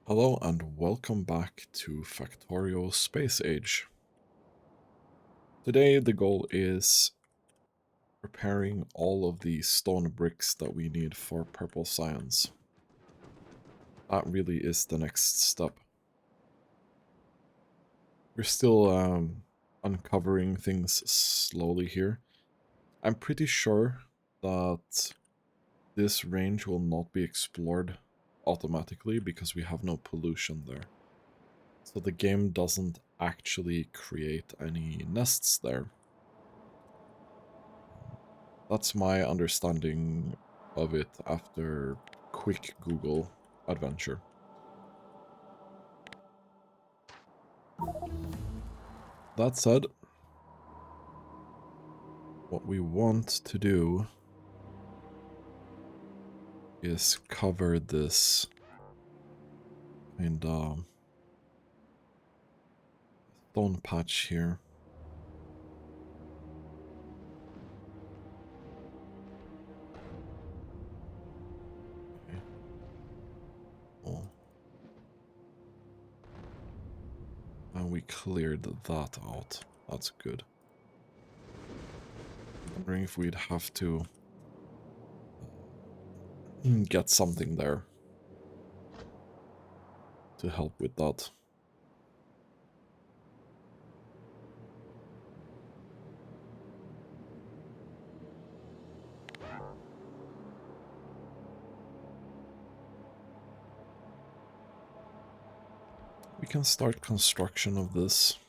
Hello and welcome back to Factorio Space Age. Today the goal is preparing all of the stone bricks that we need for purple science. That really is the next step. We're still uncovering things slowly here. I'm pretty sure that this range will not be explored automatically because we have no pollution there. So the game doesn't actually create any nests there. That's my understanding of it after quick Google adventure. That said, what we want to do is cover this kind of stone patch here. Okay. Oh. And we cleared that out. That's good. I'm wondering if we'd have to get something there to help with that. We can start construction of this,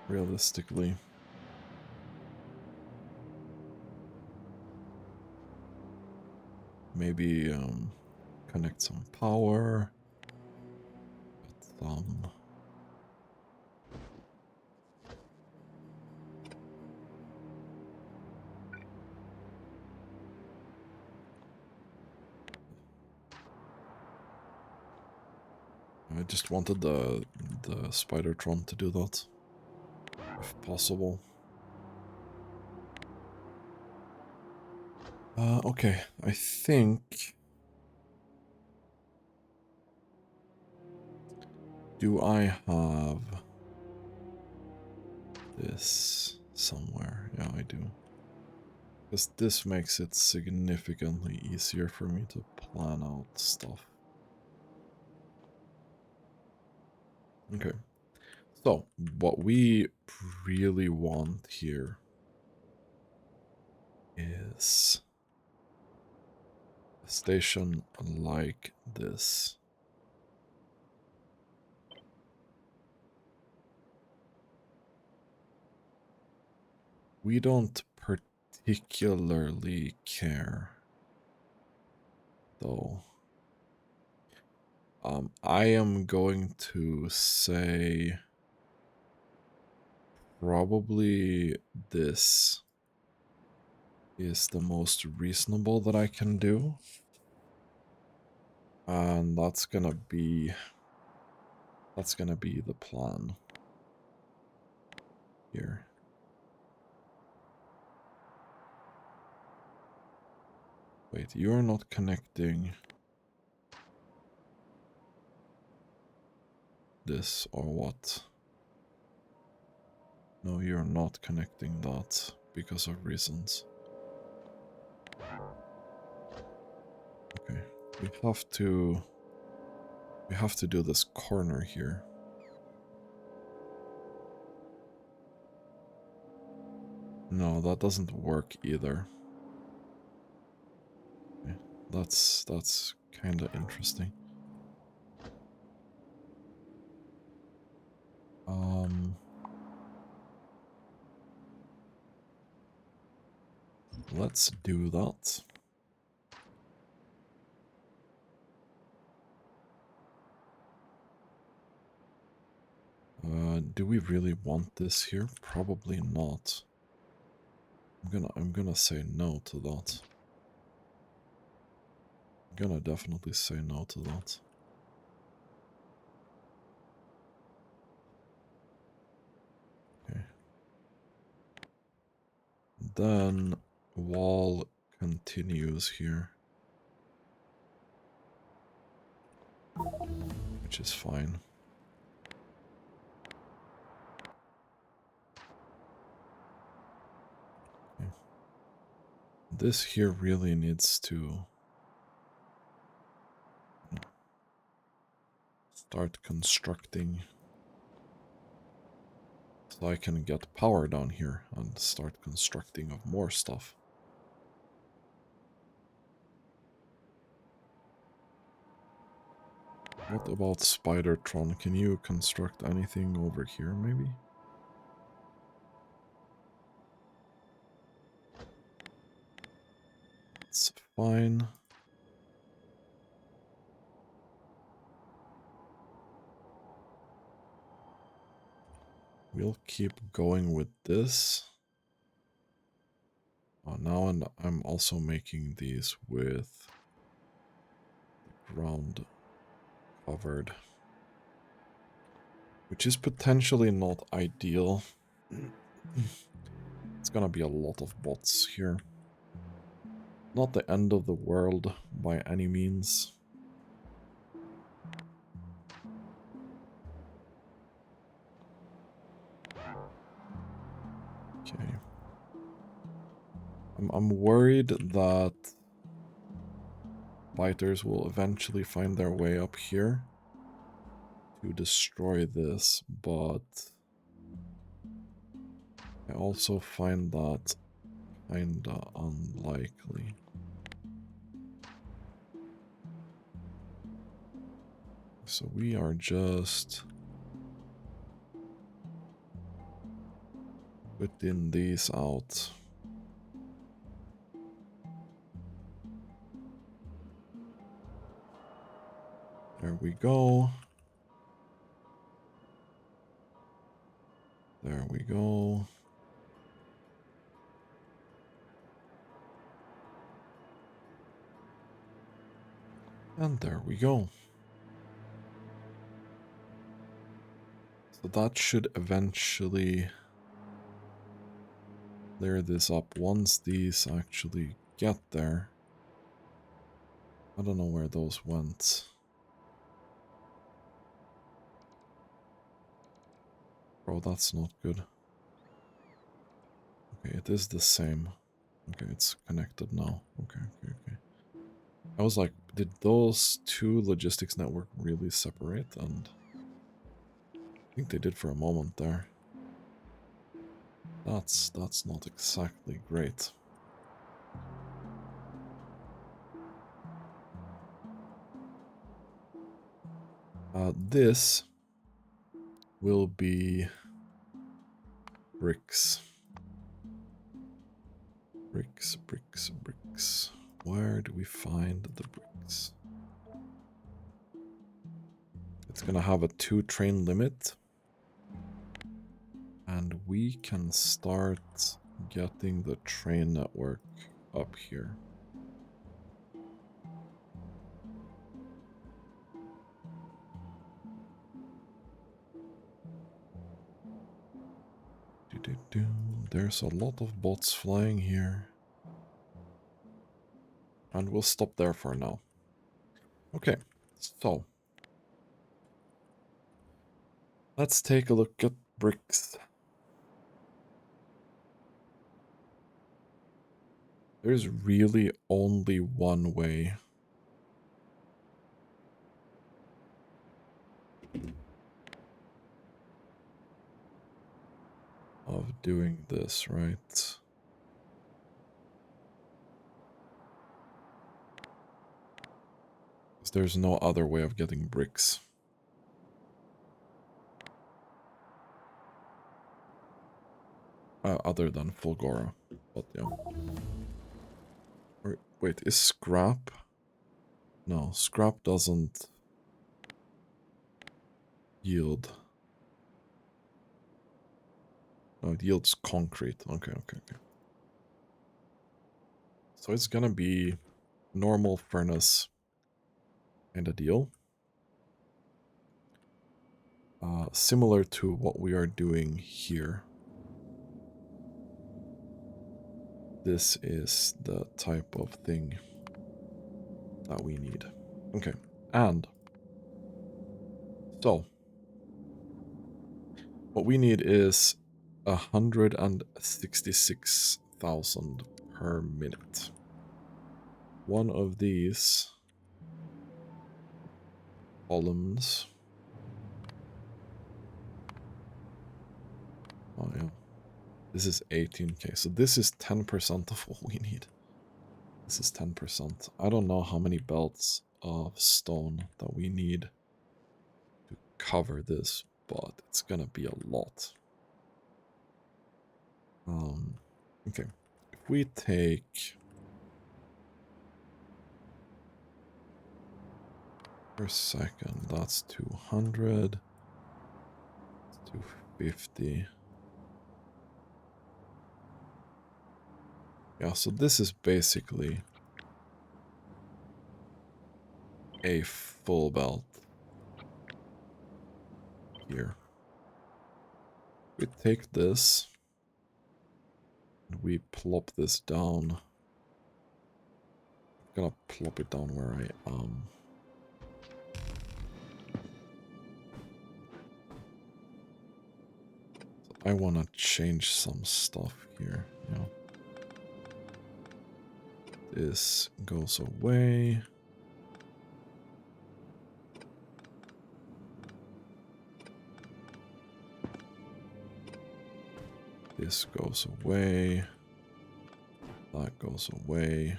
realistically. Maybe connect some power. I just wanted the Spidertron to do that, if possible. Okay, I think... Do I have this somewhere? Yeah, I do. Because this makes it significantly easier for me to plan out stuff. Okay. So, what we really want here is a station like this. We don't particularly care, though. I am going to say probably this is the most reasonable that I can do. And that's gonna be the plan here. Wait, you're not connecting this or what? No, you're not connecting that because of reasons. Okay, we have to do this corner here. No, that doesn't work either. Okay, that's kind of interesting. Let's do that. Do we really want this here? Probably not. I'm gonna say no to that. I'm gonna definitely say no to that. Okay. Then wall continues here. which is fine. Okay. This here really needs to start constructing so I can get power down here and start constructing of more stuff. What about Spidertron? Can you construct anything over here, maybe? It's fine. We'll keep going with this. Now and I'm also making these with ground covered, which is potentially not ideal. It's gonna be a lot of bots here. Not the end of the world by any means. Okay. I'm worried that biters will eventually find their way up here to destroy this, but I also find that kinda unlikely. So we are just putting these out. There we go. There we go. And there we go. So that should eventually clear this up once these actually get there. I don't know where those went. Bro, that's not good. Okay, it is the same. Okay, it's connected now. Okay. I was like, did those two logistics network really separate? And I think they did for a moment there. That's not exactly great. This will be bricks. Bricks. Where do we find the bricks? It's gonna have a 2-train limit. And we can start getting the train network up here. There's a lot of bots flying here. And we'll stop there for now. Okay, so let's take a look at bricks. There's really only one way of doing this, right? There's no other way of getting bricks. Other than Fulgora, but yeah. Wait, is scrap? No, scrap doesn't yield. No, it yields concrete. Okay. So it's gonna be normal furnace and a deal. Similar to what we are doing here. This is the type of thing that we need. Okay, and So, what we need is 166,000 per minute. One of these columns. Oh yeah. This is 18k. So this is 10% of what we need. This is 10%. I don't know how many belts of stone that we need to cover this, but it's gonna be a lot. Okay. If we take per second, that's 200, 250. Yeah, so this is basically a full belt here. We take this and we plop this down. I'm gonna plop it down where I am. So I wanna change some stuff here, you know. This goes away. This goes away. That goes away.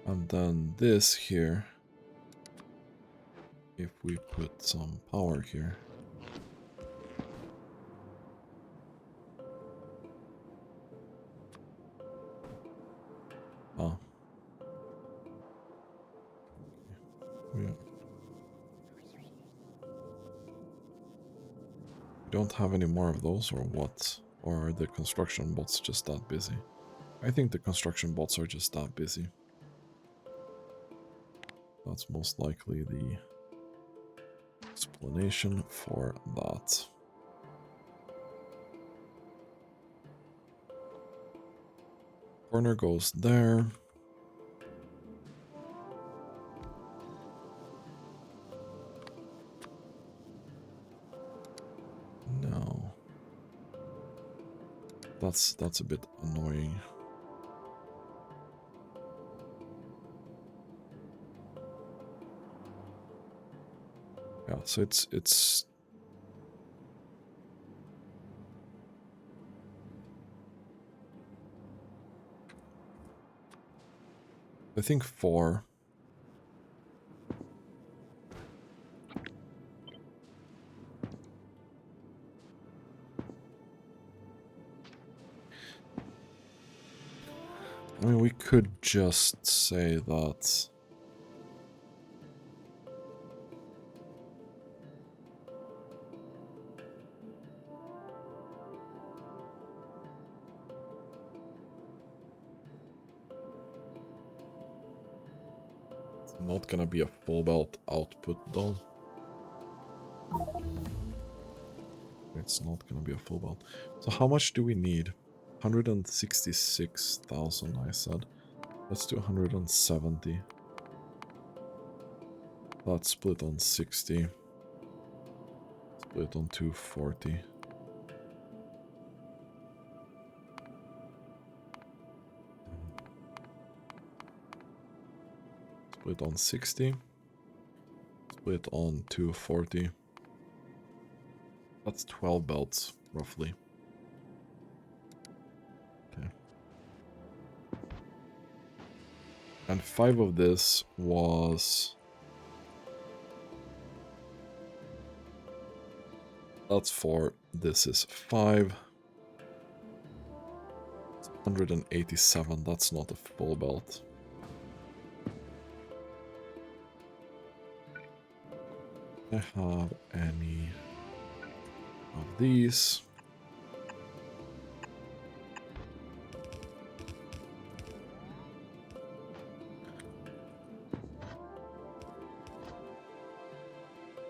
And then this here, if we put some power here. Oh. We don't have any more of those, or what? Or are the construction bots just that busy? I think the construction bots are just that busy. That's most likely the explanation for that. Corner goes there. No. That's a bit annoying. Yeah, so it's I think 4. I mean, we could just say that it's not gonna be a full belt output though. It's not gonna be a full belt. So how much do we need? 166,000, I said. Let's do 170. That's split on 60. Split on 240. Split on 60. Split on 240. That's 12 belts, roughly. Okay. And 5 of this was... That's 4. This is 5. It's 187. That's not a full belt. I have any of these.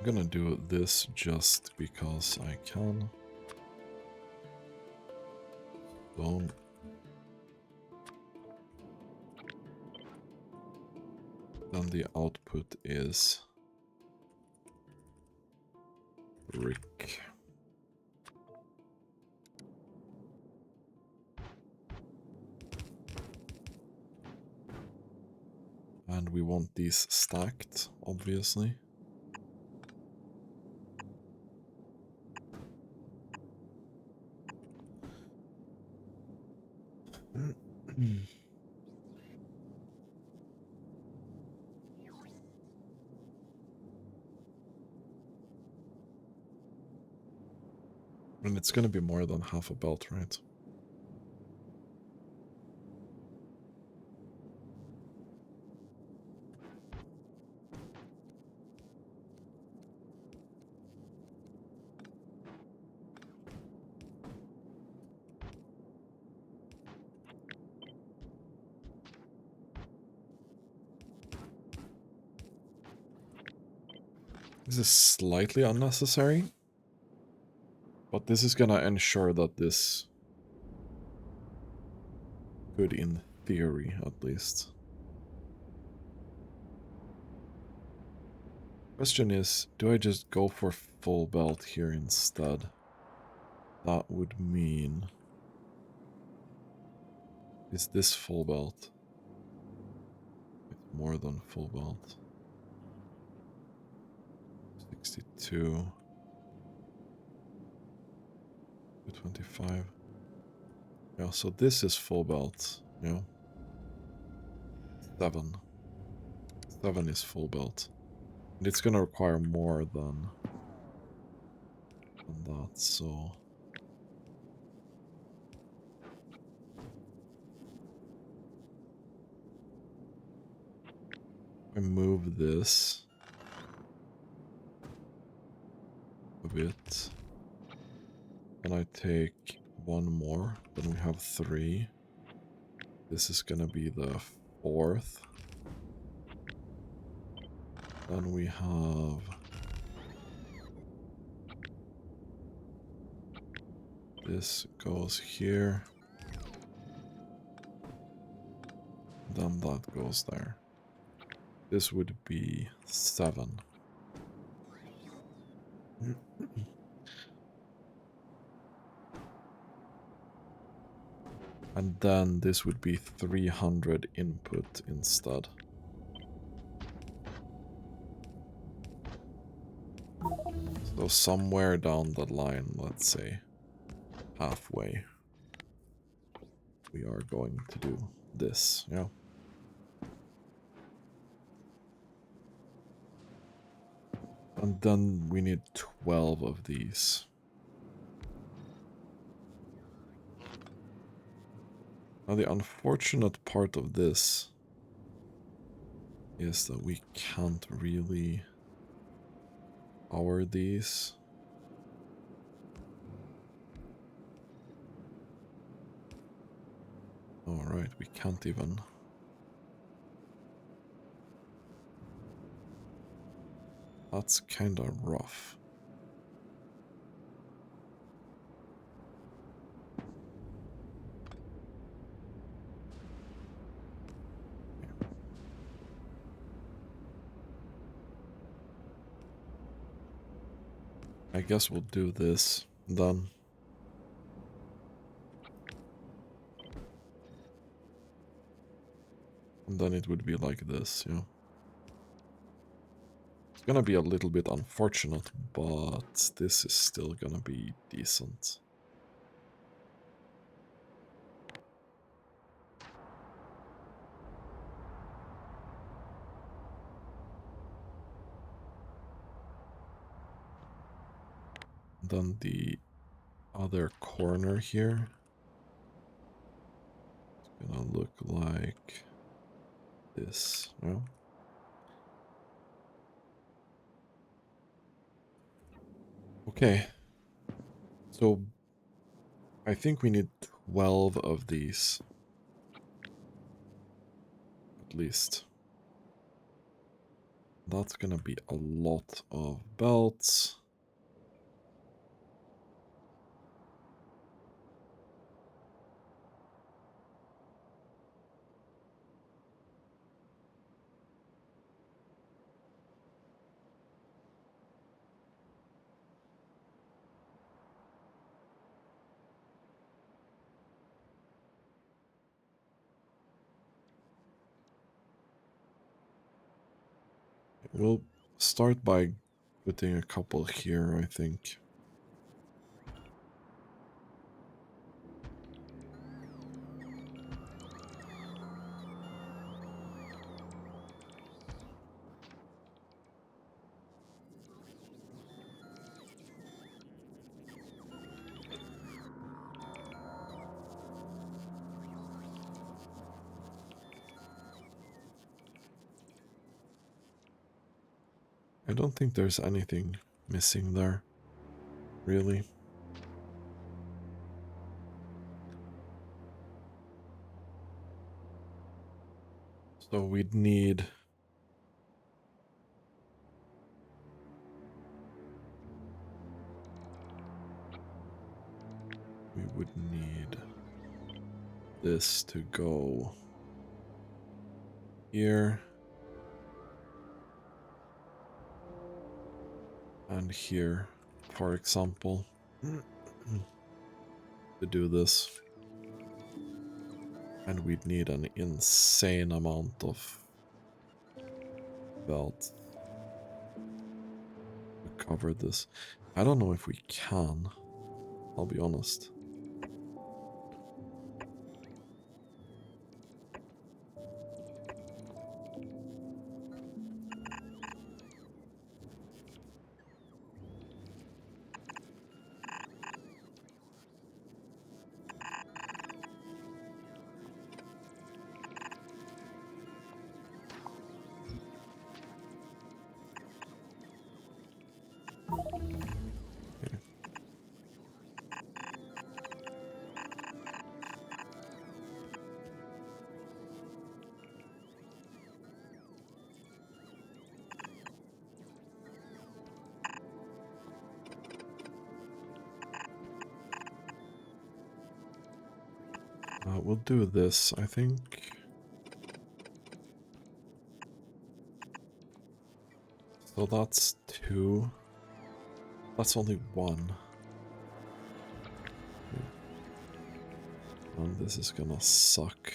I'm gonna do this just because I can. Boom. Then the output is brick. And we want these stacked, obviously. And it's gonna be more than half a belt, right? This is slightly unnecessary, but this is gonna ensure that this could, in theory at least. Question is, do I just go for full belt here instead? That would mean... Is this full belt? It's more than full belt. 62. 225. Yeah, so this is full belt, yeah. 7. 7 is full belt. And it's gonna require more than that, so... I move this a bit. And I take one more, then we have 3. This is gonna be the 4th. Then we have... This goes here. Then that goes there. This would be 7. And then this would be 300 input instead. So somewhere down the line, let's say halfway, we are going to do this, yeah. And then we need 12 of these. Now the unfortunate part of this is that we can't really power these. Alright, we can't even. That's kinda rough. I guess we'll do this then. And then it would be like this, yeah. It's gonna be a little bit unfortunate, but this is still gonna be decent. Then the other corner here is gonna look like this, yeah. Okay, so I think we need 12 of these, at least. That's gonna be a lot of belts. We'll start by putting a couple here, I think. I don't think there's anything missing there, really. So we'd need... We would need this to go here. And here, for example, to do this. And we'd need an insane amount of belts to cover this. I don't know if we can, I'll be honest. Okay. We'll do this, I think. So that's 2. That's only 1. And this is gonna suck.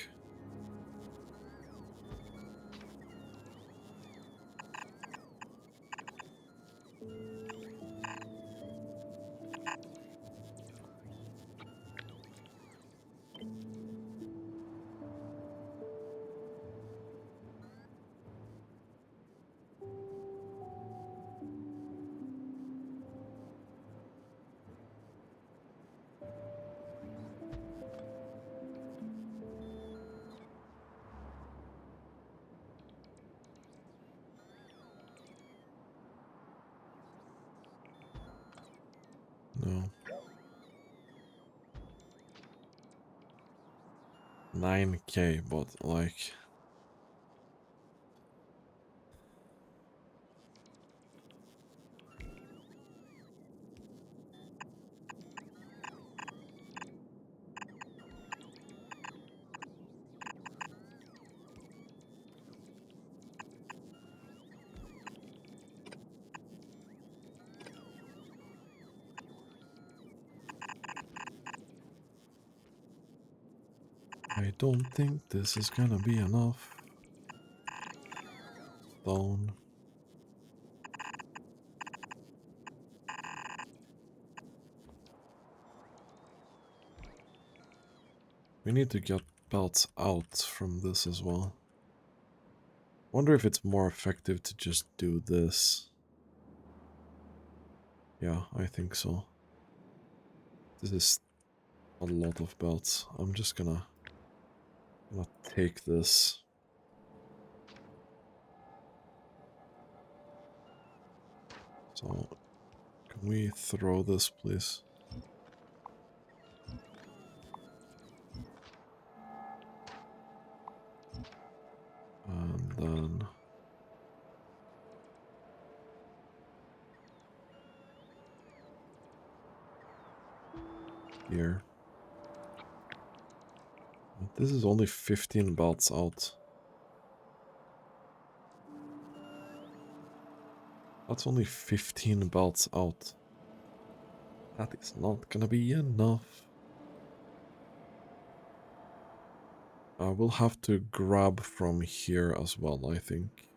No. 9k, but like... I don't think this is gonna be enough. Stone. We need to get belts out from this as well. Wonder if it's more effective to just do this. Yeah, I think so. This is a lot of belts. I'm just gonna take this. So, can we throw this, please? And then... here. This is only 15 belts out. That's only 15 belts out. That is not gonna be enough. We'll have to grab from here as well, I think.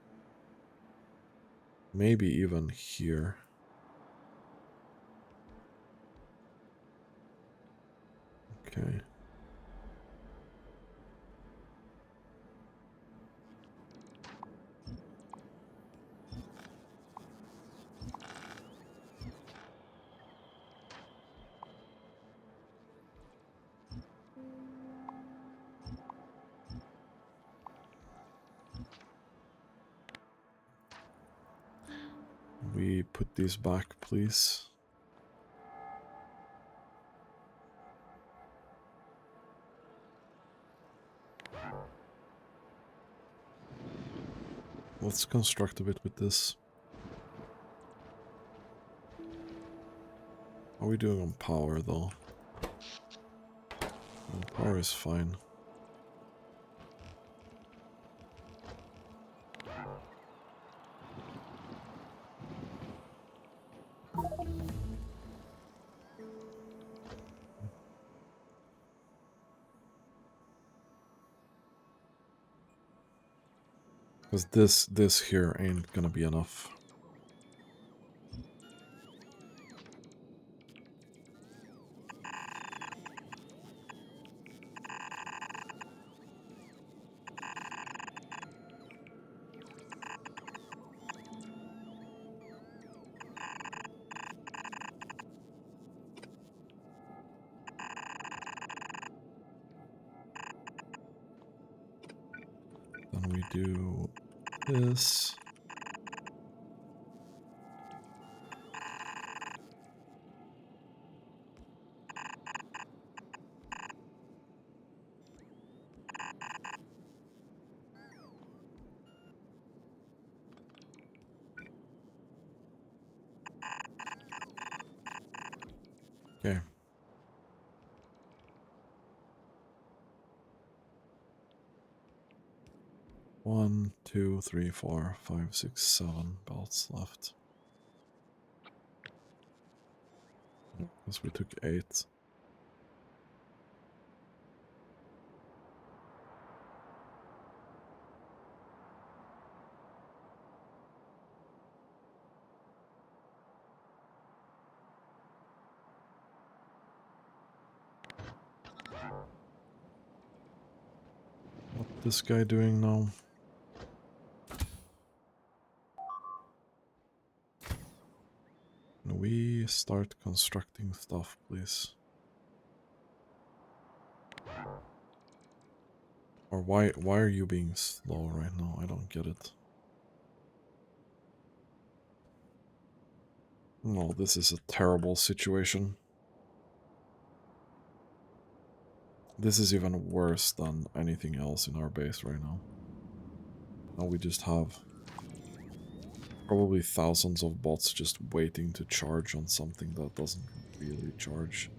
Maybe even here. Okay. We put these back, please. Let's construct a bit with this. How are we doing on power, though? Power is fine. Because this here ain't gonna be enough. Then we do this. Okay. One, two, three, four, five, six, 7 belts left. Guess we took 8. What this guy doing now? Can we start constructing stuff, please? Or why are you being slow right now? I don't get it. No, this is a terrible situation. This is even worse than anything else in our base right now. Now we just have probably thousands of bots just waiting to charge on something that doesn't really charge.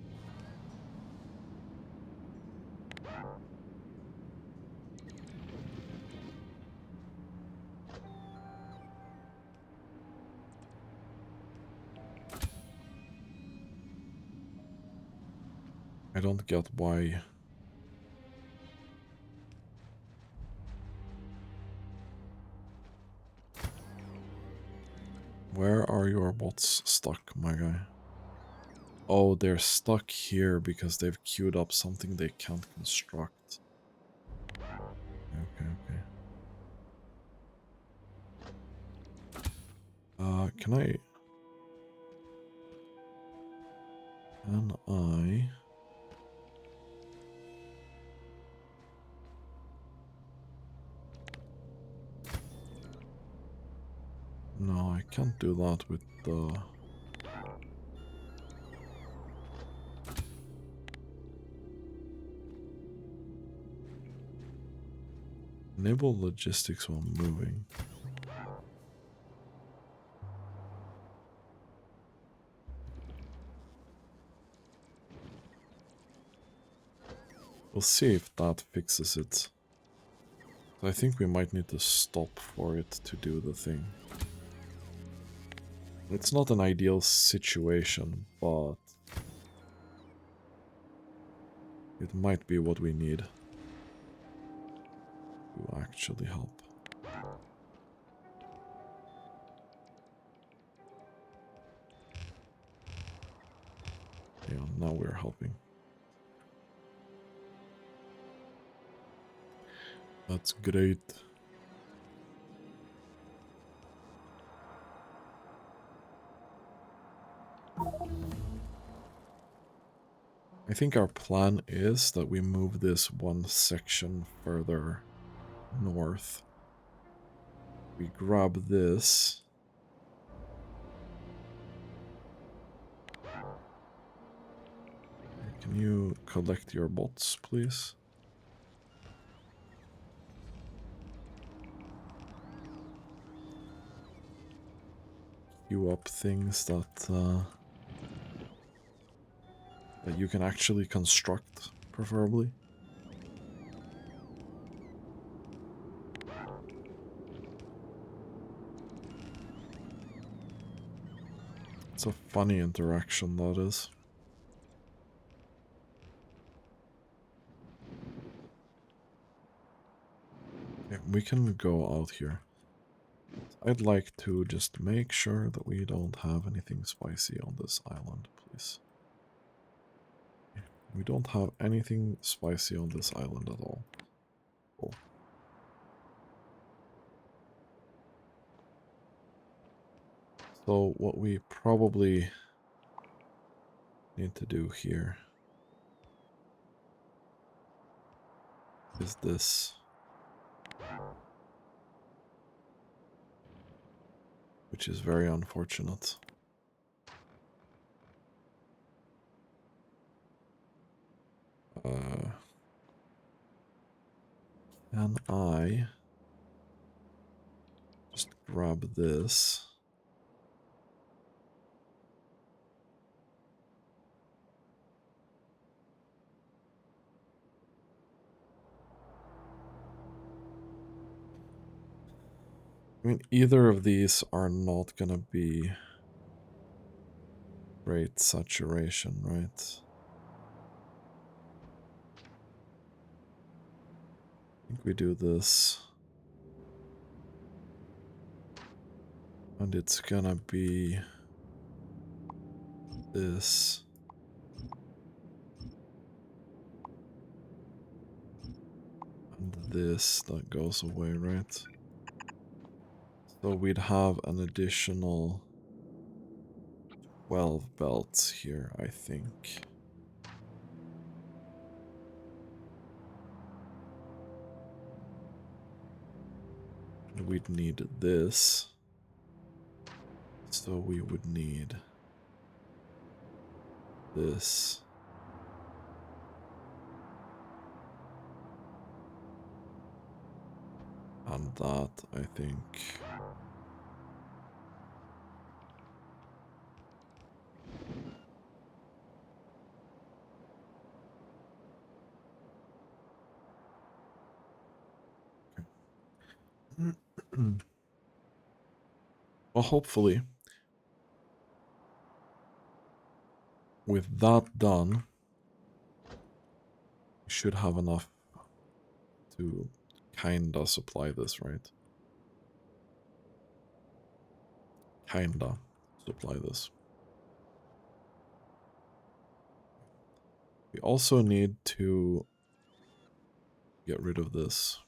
I don't get why. Where are your bots stuck, my guy? Oh, they're stuck here because they've queued up something they can't construct. Okay. Can I... No, I can't do that with the... Enable logistics while moving. We'll see if that fixes it. I think we might need to stop for it to do the thing. It's not an ideal situation, but it might be what we need to actually help. Yeah, now we're helping. That's great. I think our plan is that we move this one section further north. We grab this. Can you collect your bots, please? Queue up things that you can actually construct, preferably. It's a funny interaction, that is. Okay, we can go out here. I'd like to just make sure that we don't have anything spicy on this island, please. We don't have anything spicy on this island at all. Cool. So what we probably need to do here is this. Which is very unfortunate. Can I just grab this? I mean, either of these are not gonna be great saturation, right? I think we do this. And it's gonna be this. And this that goes away, right? So we'd have an additional 12 belts here, I think. And we'd need this. So we would need this. And that, I think. Well, hopefully, with that done, we should have enough to kinda supply this, right? Kinda supply this. We also need to get rid of this.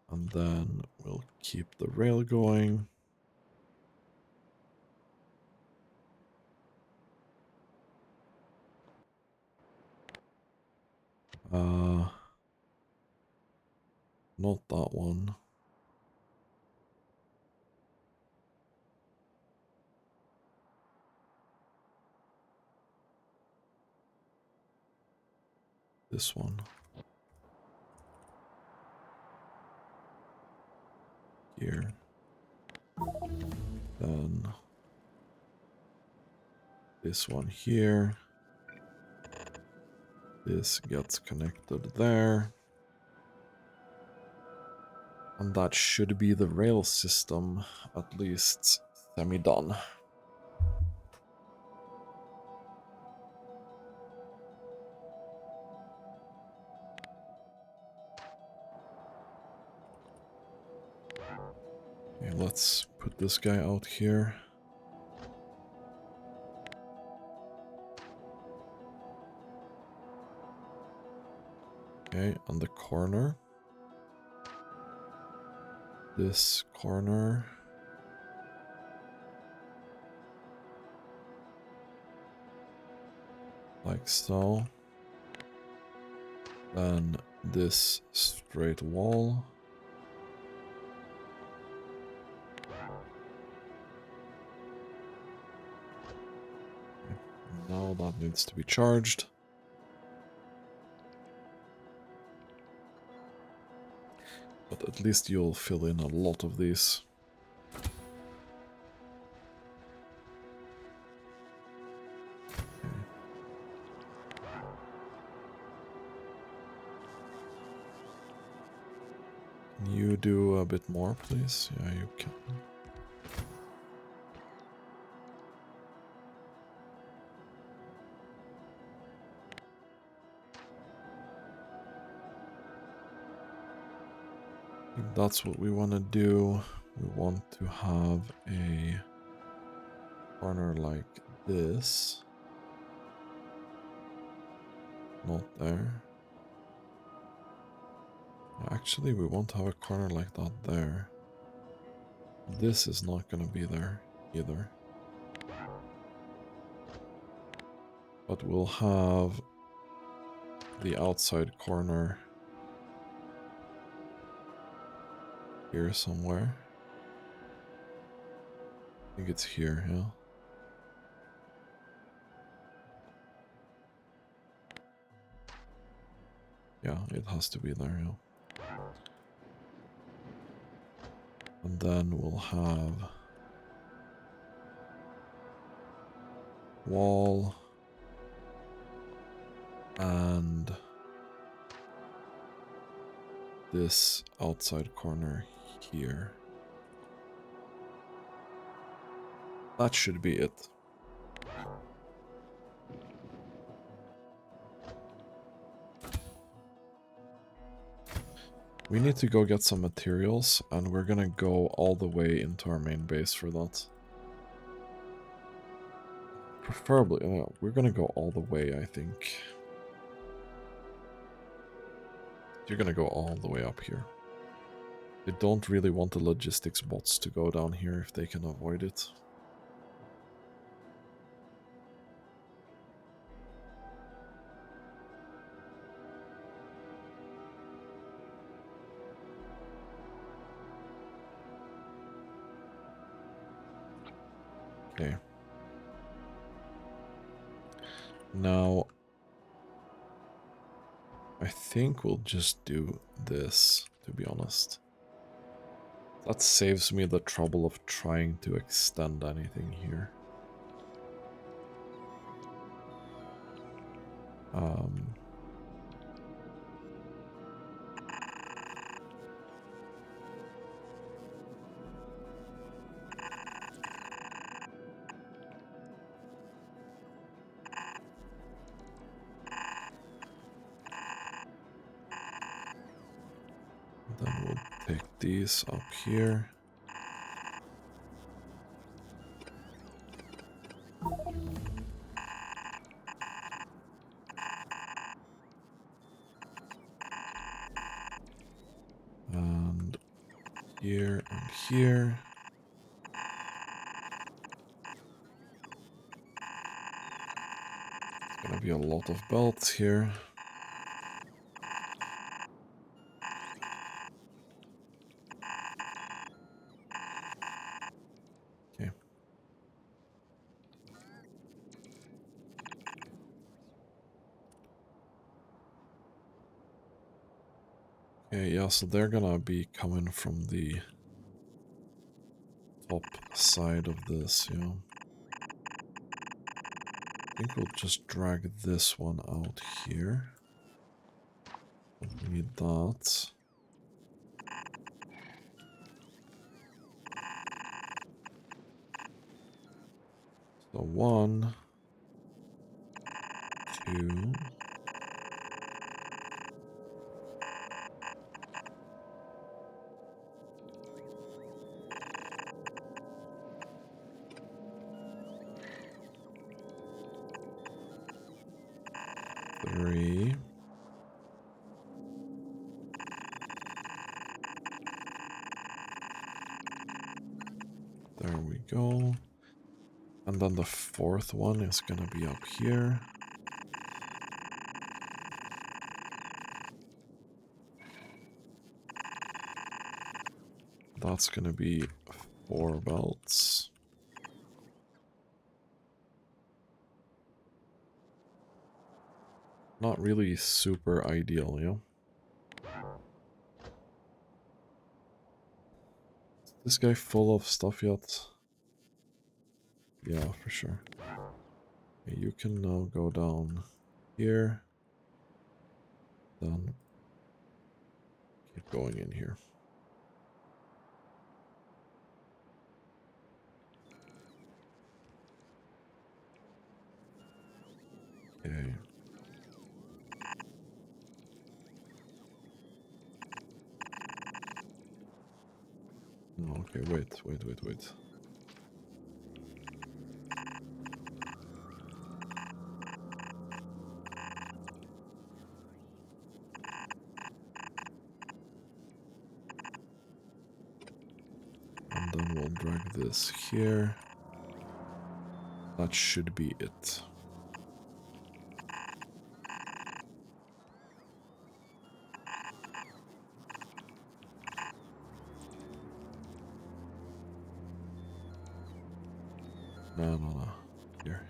And then we'll keep the rail going. Not that one. This one. Here. Then this one here. This gets connected there. And that should be the rail system, at least semi-done. Okay, let's put this guy out here. Okay, on the corner. This corner. Like so. Then this straight wall. Now that needs to be charged. But at least you'll fill in a lot of these. Can you do a bit more, please? Yeah, you can. I think that's what we want to do. We want to have a corner like this. Not there. Actually, we won't have a corner like that there. This is not going to be there either. But we'll have the outside corner here somewhere. I think it's here, yeah. Yeah, it has to be there, yeah. And then we'll have wall and this outside corner here. That should be it. We need to go get some materials, and we're gonna go all the way into our main base for that. Preferably, we're gonna go all the way, I think. You're gonna go all the way up here. They don't really want the logistics bots to go down here if they can avoid it. Okay. Now, I think we'll just do this, to be honest. That saves me the trouble of trying to extend anything here. Then we'll take these up here. And here and here. It's gonna be a lot of belts here. Okay. Okay, yeah, so they're gonna be coming from the top side of this, yeah. I think we'll just drag this one out here. We need that. So 1, 2. 3. There we go. And then the 4th one is gonna be up here. That's gonna be 4 belts. Not really super ideal, yeah? Is this guy full of stuff yet? Yeah, for sure. Okay, you can now go down here. Then keep going in here. Okay. No, okay, wait. And then we'll drag this here. That should be it. No. Here.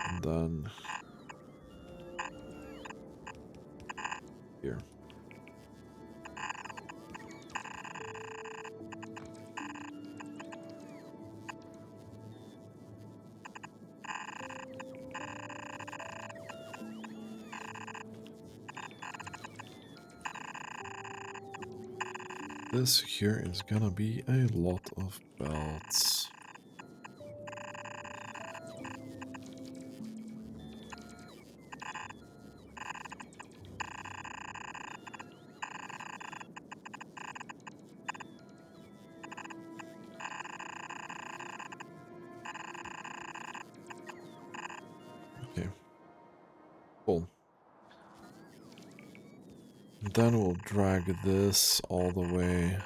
And then here. This here is gonna be a lot of belts. Okay. Cool. Then we'll drag this all the way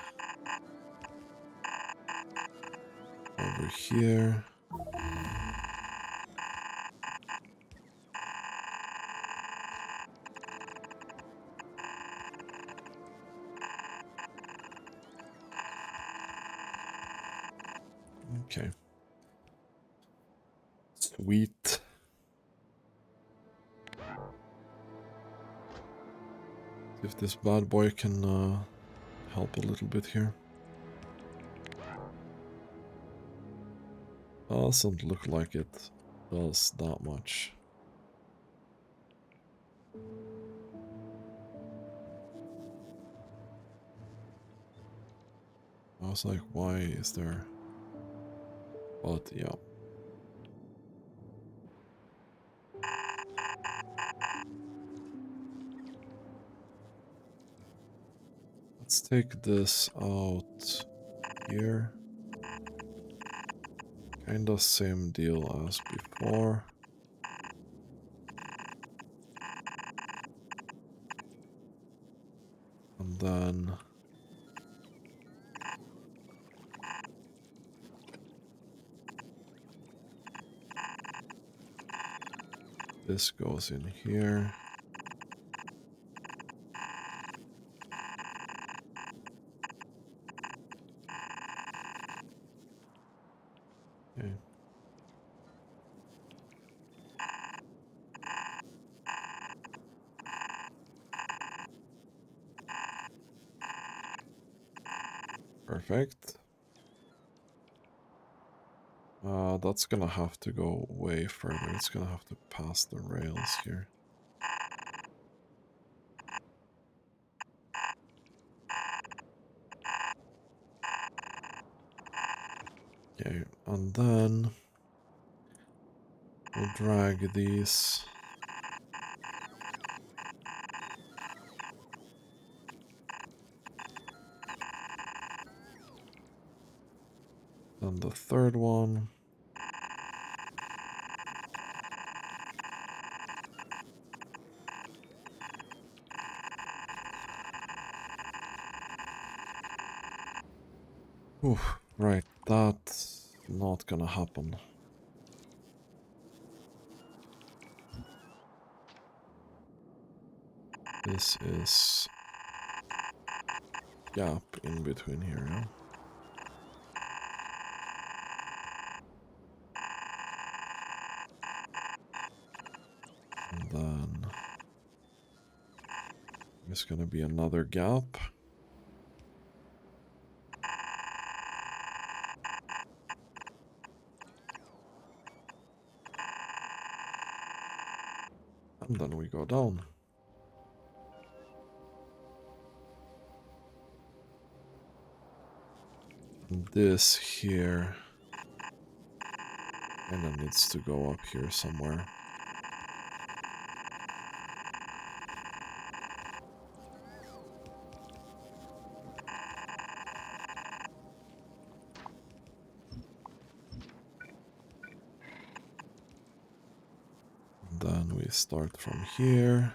over here. Okay. Sweet. If this bad boy can help a little bit here. Doesn't look like it does that much. I was like, why is there? But yeah. Let's take this out here. Kinda same deal as before. And then this goes in here. Okay. Perfect. That's gonna have to go way further. It's gonna have to pass the rails here. Okay, and then We'll drag these. And the third one. Oof, right, that's not gonna happen. This is gap in between here, yeah? And then there's gonna be another gap. And then we go down. And this here kinda needs to go up here somewhere. And then we start from here.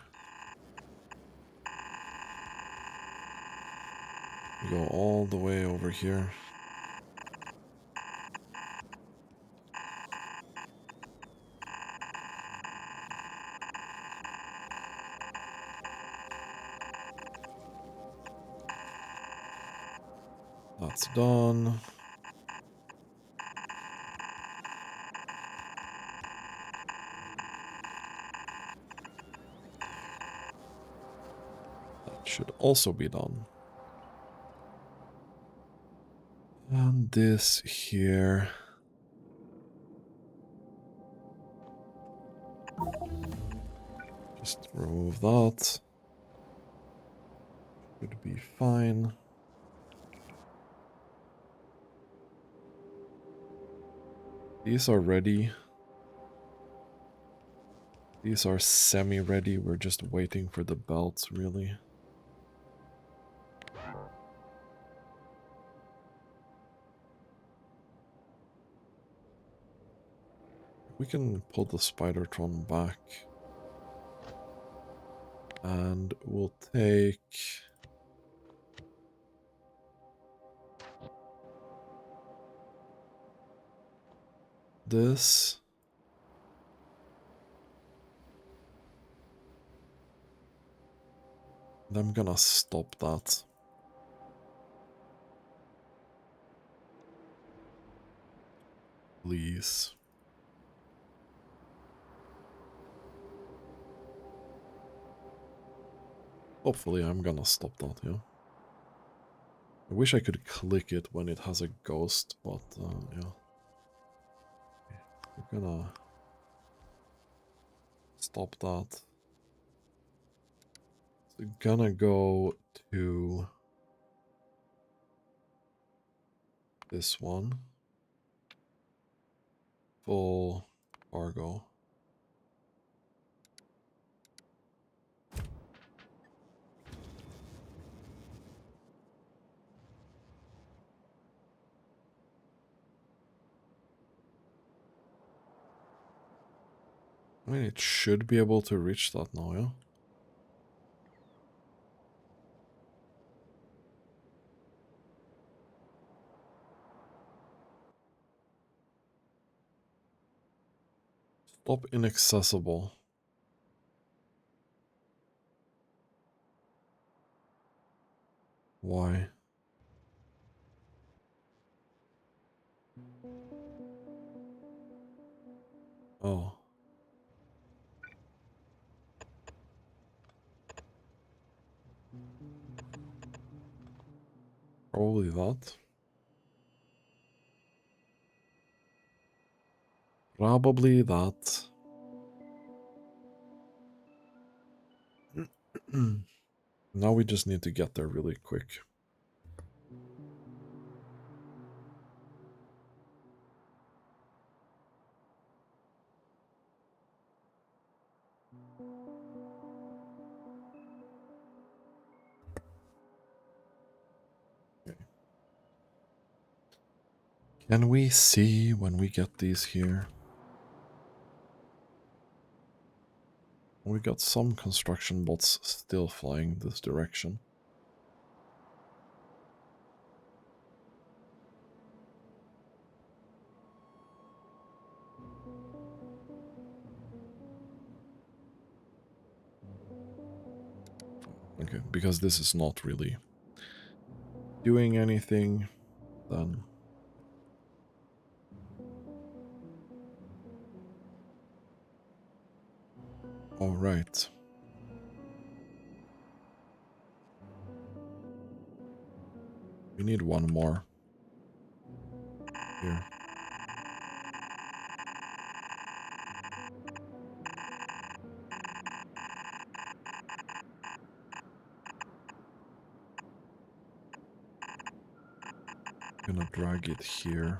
We go all the way over here. That's done. That should also be done. And this here. Just remove that. Should be fine. These are ready. These are semi-ready. We're just waiting for the belts, really. We can pull the Spidertron back. And we'll take this. And I'm gonna stop that. Please. Hopefully I'm gonna stop that, yeah. I wish I could click it when it has a ghost, but yeah. We're gonna stop that. So we're gonna go to this one. Full cargo. I mean, it should be able to reach that now, yeah? Stop inaccessible. Why? Oh. Probably that. Probably that. Now we just need to get there really quick. Can we see when we get these here? We got some construction bots still flying this direction. Okay, because this is not really doing anything, then... All right. We need one more. Here. I'm gonna drag it here.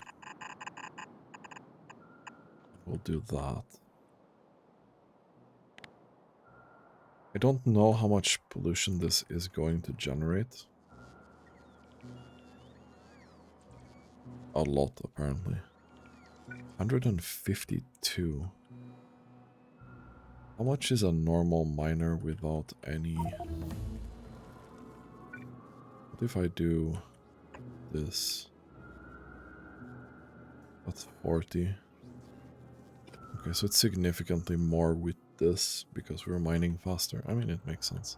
We'll do that. I don't know how much pollution this is going to generate. A lot, apparently. 152. How much is a normal miner without any... What if I do this? That's 40. Okay, so it's significantly more with this because we're mining faster. I mean, it makes sense.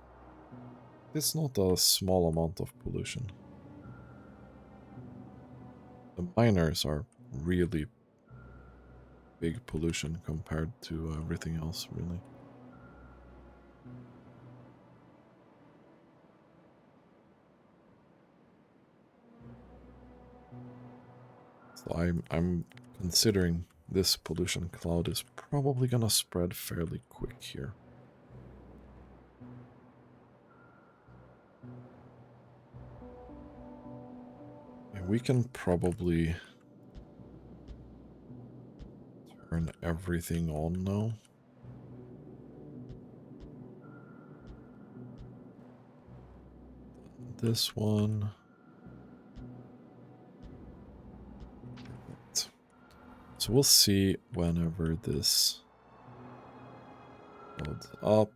It's not a small amount of pollution. The miners are really big pollution compared to everything else, really. So I'm considering this pollution cloud is probably gonna spread fairly quick here. And we can probably turn everything on now. This one. So we'll see whenever this loads up.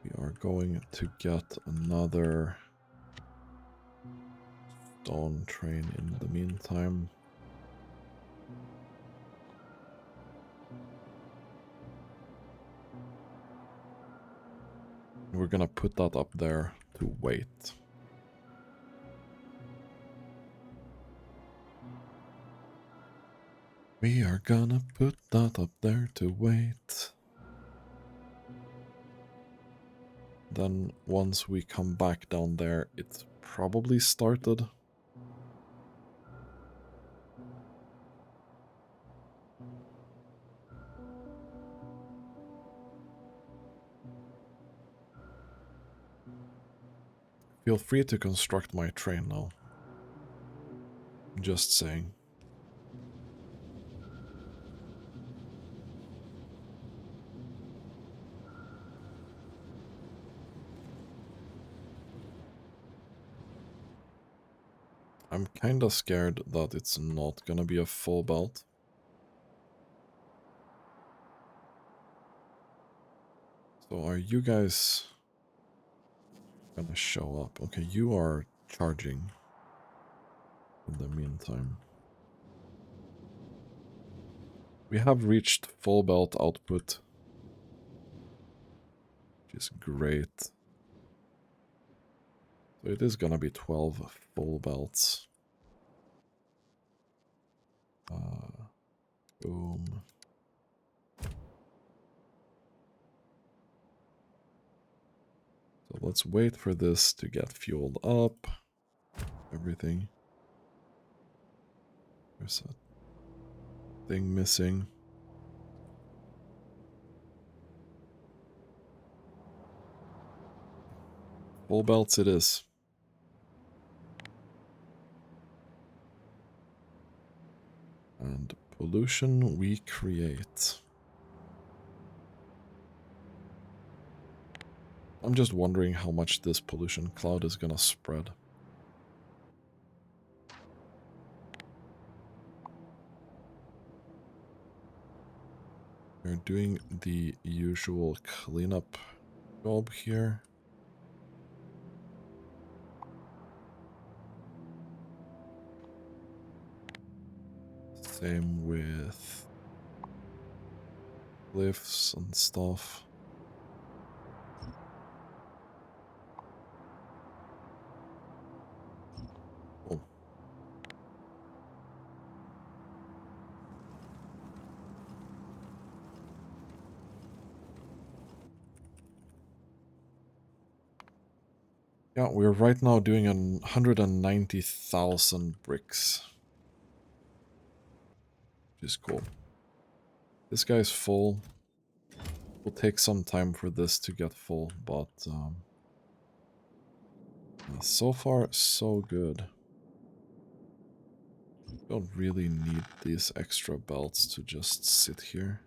We are going to get another stone train in the meantime. We're gonna put that up there to wait. We are gonna put that up there to wait. Then once we come back down there, it's probably started. Feel free to construct my train now. Just saying. I'm kinda scared that it's not gonna be a full belt. So are you guys gonna show up? Okay, you are charging in the meantime. We have reached full belt output, which is great. So it is gonna be 12 full belts. Boom. So let's wait for this to get fueled up. Everything. There's a thing missing. Full belts it is. And pollution we create. I'm just wondering how much this pollution cloud is gonna spread. We're doing the usual cleanup job here. Same with lifts and stuff. Oh. Yeah, we're right now doing 190,000 bricks. Which is cool. This guy's full. Will take some time for this to get full, but so far so good. Don't really need these extra belts to just sit here.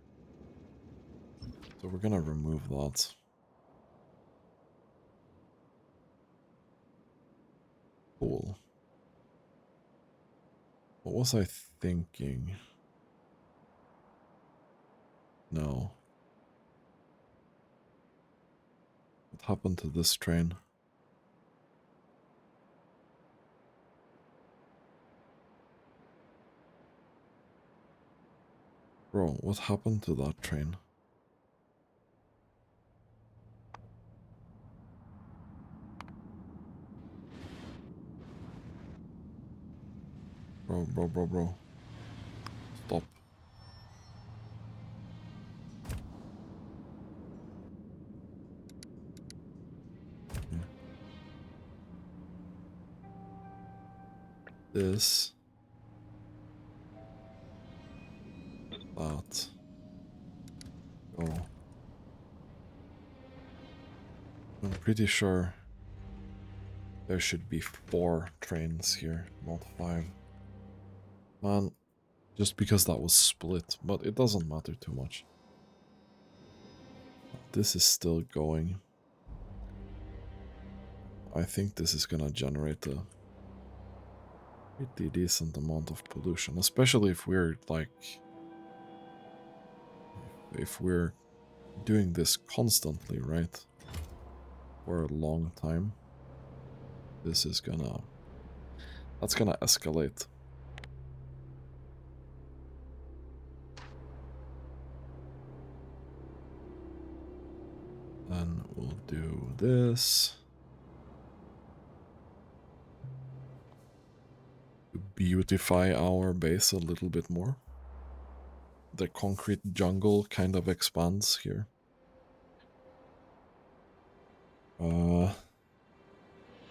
So we're gonna remove that. Cool. What was I thinking? No. What happened to this train? Bro, what happened to that train? Bro. Stop. Okay. This. That. Go. I'm pretty sure there should be 4 trains here, not 5. Man, just because that was split, but it doesn't matter too much. This is still going. I think this is gonna generate a pretty decent amount of pollution, especially if we're like... if we're doing this constantly, right? For a long time. This is gonna... that's gonna escalate. Then we'll do this. To beautify our base a little bit more. The concrete jungle kind of expands here.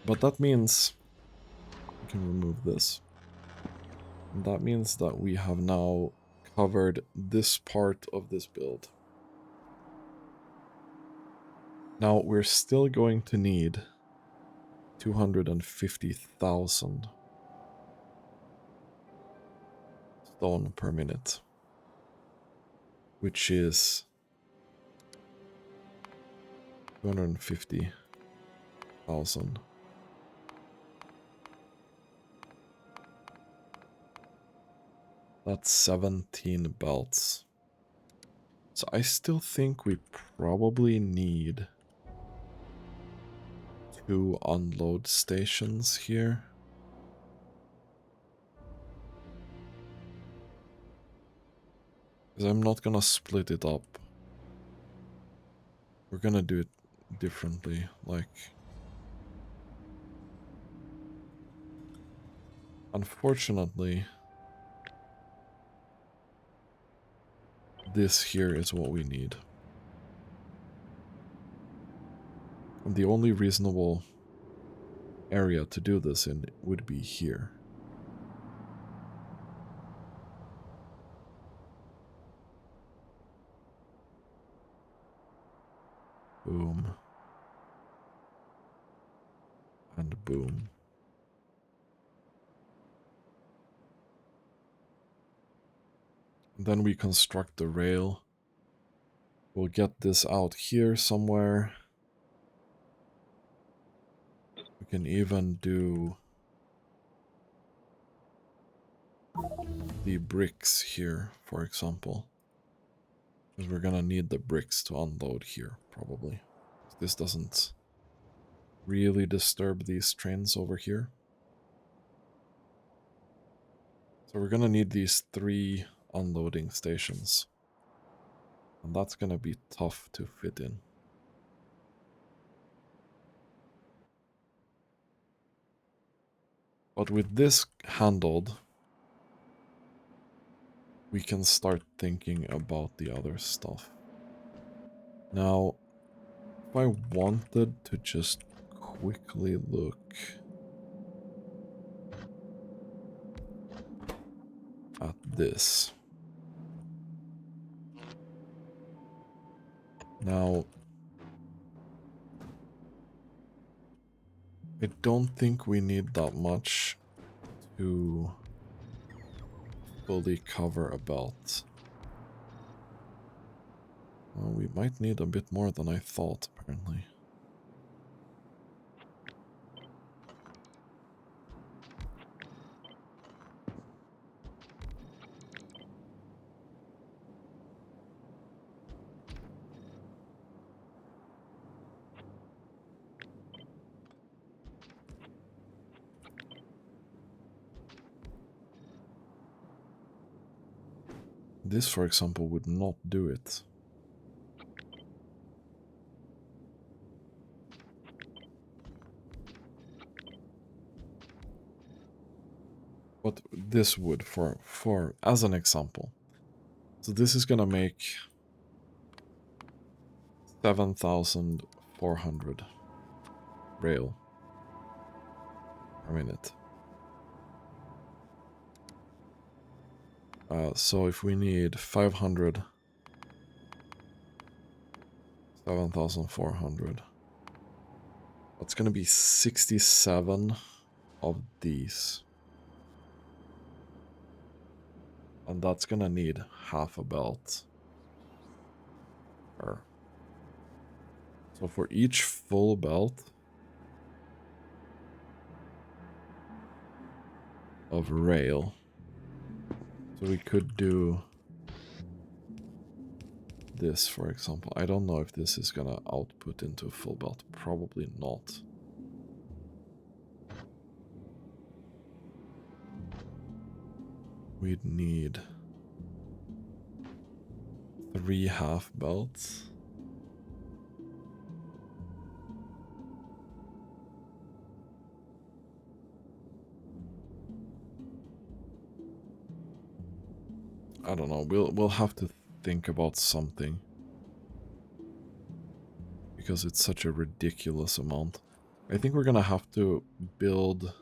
But that means we can remove this. And that means that we have now covered this part of this build. Now we're still going to need 250,000 stone per minute, which is 250,000. That's 17 belts. So I still think we probably need 2 unload stations here. Because I'm not gonna split it up. We're gonna do it differently, like... unfortunately, this here is what we need. And the only reasonable area to do this in would be here. Boom. And boom. And then we construct the rail. We'll get this out here somewhere. We can even do the bricks here, for example. Because we're gonna need the bricks to unload here, probably. This doesn't really disturb these trains over here. So we're gonna need these 3 unloading stations. And that's gonna be tough to fit in. But with this handled, we can start thinking about the other stuff. Now, if I wanted to just quickly look at this. Now, I don't think we need that much to fully cover a belt. Well, we might need a bit more than I thought, apparently. This, for example, would not do it. But this would, for as an example. So this is gonna make 7,400 rail per minute. So if we need 500, 7,400, that's gonna be 67 of these. And that's gonna need half a belt. So for each full belt of rail, so we could do this, for example. I don't know if this is gonna output into a full belt. Probably not. We'd need 3 half belts. I don't know. We'll have to think about something, because it's such a ridiculous amount. I think we're gonna have to build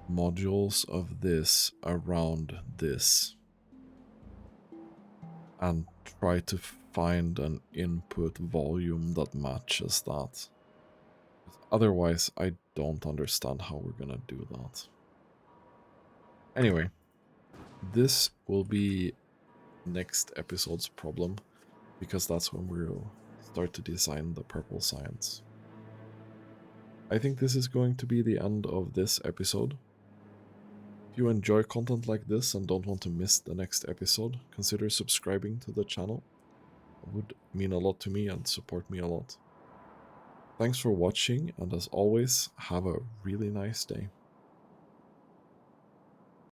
modules of this around this and try to find an input volume that matches that. Otherwise, I don't understand how we're gonna do that. Anyway, this will be next episode's problem, because that's when we'll start to design the purple science. I think this is going to be the end of this episode. If you enjoy content like this and don't want to miss the next episode, consider subscribing to the channel. It would mean a lot to me and support me a lot. Thanks for watching, and as always, have a really nice day.